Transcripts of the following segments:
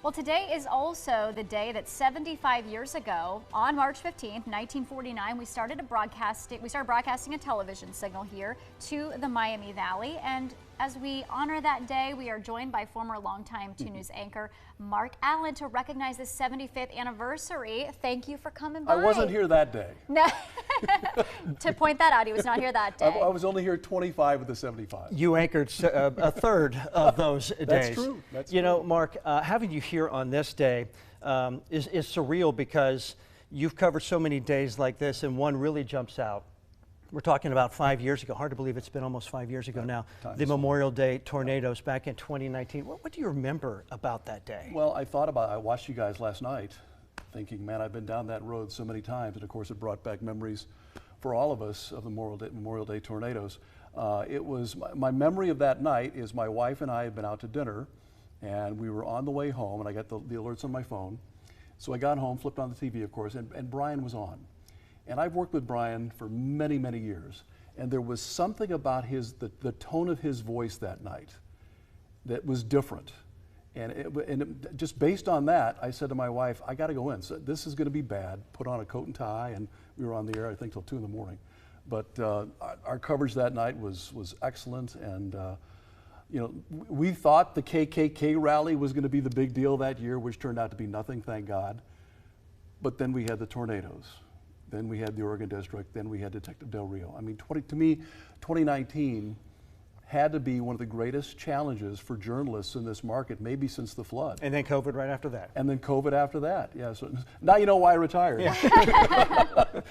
Well, today is also the day that 75 years ago, on March 15th, 1949, we started broadcasting a television signal here to the Miami Valley. And as we honor that day, we are joined by former longtime 2 News anchor Mark Allan to recognize the 75th anniversary. Thank you for coming by. I wasn't here that day. No. To point that out, he was not here that day. I was only here 25 of the 75. You anchored a third of those days. That's true. That's you know, true. Mark, having you here on this day is surreal because you've covered so many days like this, and one really jumps out. We're talking about 5 years ago. Hard to believe it's been almost 5 years ago now. The Memorial Day tornadoes back in 2019. What do you remember about that day? Well, I watched you guys last night thinking, man, I've been down that road so many times. And of course, it brought back memories for all of us of the Memorial Day tornadoes. It was my memory of that night is my wife and I had been out to dinner, and we were on the way home, and I got the alerts on my phone. So I got home, flipped on the TV, of course, and Brian was on. And I've worked with Brian for many, many years, and there was something about the tone of his voice that night that was different. And just based on that, I said to my wife, I got to go in. So this is going to be bad. Put on a coat and tie, and we were on the air, I think, till 2 in the morning. But our coverage that night was excellent, and you know, we thought the KKK rally was going to be the big deal that year, which turned out to be nothing, thank God. But then we had the tornadoes. Then we had the Oregon District, then we had Detective Del Rio. I mean, to me, 2019 had to be one of the greatest challenges for journalists in this market, maybe since the flood. And then COVID right after that. And then COVID after that, yeah. So now you know why I retired. Yeah.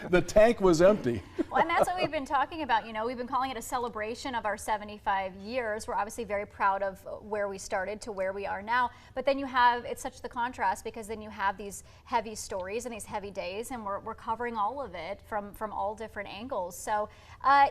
The tank was empty. Well, and that's what we've been talking about. You know, we've been calling it a celebration of our 75 years. We're obviously very proud of where we started to where we are now. But then you have, it's such the contrast, because then you have these heavy stories and these heavy days, and we're covering all of it from all different angles. So,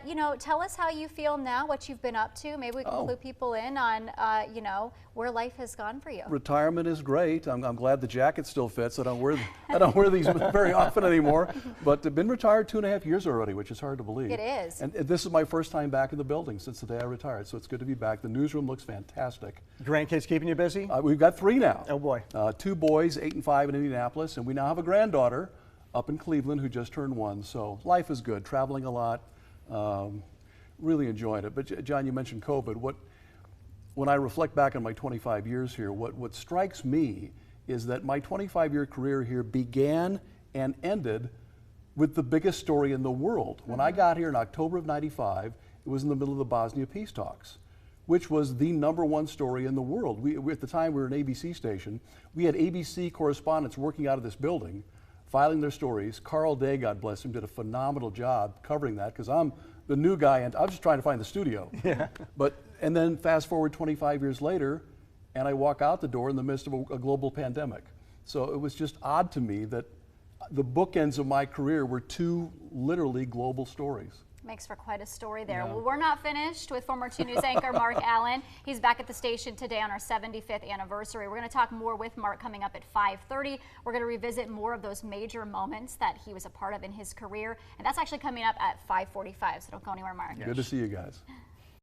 you know, tell us how you feel now, what you've been up to. Maybe we can clue people in on, you know, where life has gone for you. Retirement is great. I'm glad the jacket still fits. I don't wear these very often anymore. But I've been retired 2.5 years already, which is hard to believe. It is. And this is my first time back in the building since the day I retired, so it's good to be back. The newsroom looks fantastic. Grandkids keeping you busy? We've got 3 now. Oh boy. 2 boys, 8 and 5 in Indianapolis, and we now have a granddaughter up in Cleveland who just turned 1. So life is good. Traveling a lot. Really enjoying it. But John, you mentioned COVID. When I reflect back on my 25 years here, what strikes me is that my 25-year career here began and ended with the biggest story in the world. When I got here in October of '95, it was in the middle of the Bosnia peace talks, which was the #1 story in the world. We at the time, we were an ABC station. We had ABC correspondents working out of this building, filing their stories. Carl Day, God bless him, did a phenomenal job covering that, because I'm the new guy, and I was just trying to find the studio. Yeah. And then fast forward 25 years later, and I walk out the door in the midst of a global pandemic. So it was just odd to me that the bookends of my career were 2 literally global stories. Makes for quite a story there. Yeah. Well, we're not finished with former 2 News anchor Mark Allan. He's back at the station today on our 75th anniversary. We're going to talk more with Mark coming up at 5:30. We're going to revisit more of those major moments that he was a part of in his career, and that's actually coming up at 5:45. So don't go anywhere, Mark. Good to see you guys.